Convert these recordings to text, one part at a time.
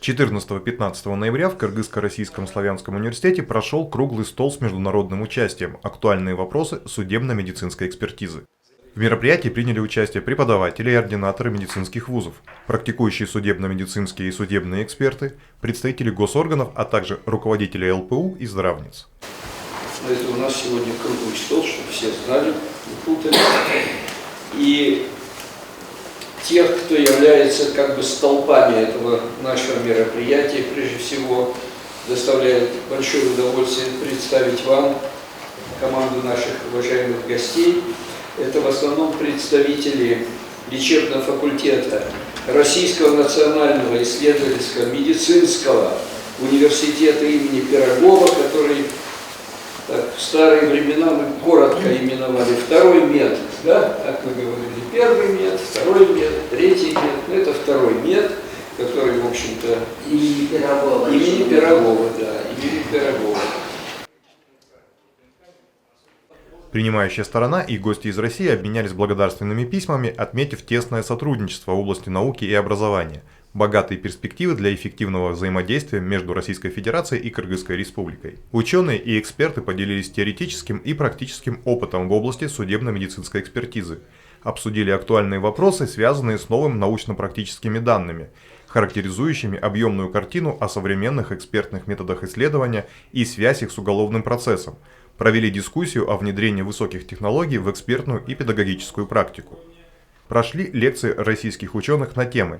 14-15 ноября в Кыргызско-Российском славянском университете прошел круглый стол с международным участием «Актуальные вопросы судебно-медицинской экспертизы». В мероприятии приняли участие преподаватели и ординаторы медицинских вузов, практикующие судебно-медицинские и судебные эксперты, представители госорганов, а также руководители ЛПУ и здравниц. Это у нас сегодня круглый стол, чтобы все знали, не путали. И тех, кто является как бы столпами этого нашего мероприятия, прежде всего доставляет большое удовольствие представить вам команду наших уважаемых гостей. Это в основном представители лечебного факультета Российского национального исследовательского медицинского университета имени Пирогова, который так, в старые времена мы коротко именовали второй мед, да, как мы говорили, первый мед, второй мед, третий мед, но это второй мед, который, в общем-то, имени Пирогова, да, имени Пирогова. Принимающая сторона и гости из России обменялись благодарственными письмами, отметив тесное сотрудничество в области науки и образования, богатые перспективы для эффективного взаимодействия между Российской Федерацией и Кыргызской Республикой. Ученые и эксперты поделились теоретическим и практическим опытом в области судебно-медицинской экспертизы, обсудили актуальные вопросы, связанные с новыми научно-практическими данными, характеризующими объемную картину о современных экспертных методах исследования и связь их с уголовным процессом, провели дискуссию о внедрении высоких технологий в экспертную и педагогическую практику. Прошли лекции российских ученых на темы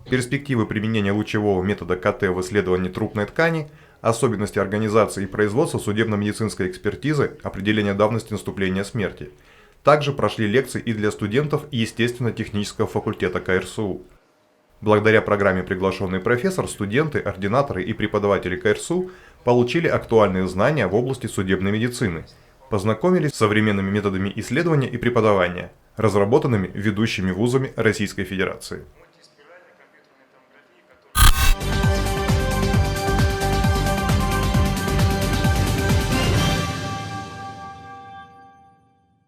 перспективы применения лучевого метода КТ в исследовании трупной ткани, особенности организации и производства судебно-медицинской экспертизы, определения давности наступления смерти. Также прошли лекции и для студентов естественно-технического факультета КРСУ. Благодаря программе «Приглашенный профессор» студенты, ординаторы и преподаватели КРСУ получили актуальные знания в области судебной медицины, познакомились с современными методами исследования и преподавания, разработанными ведущими вузами Российской Федерации.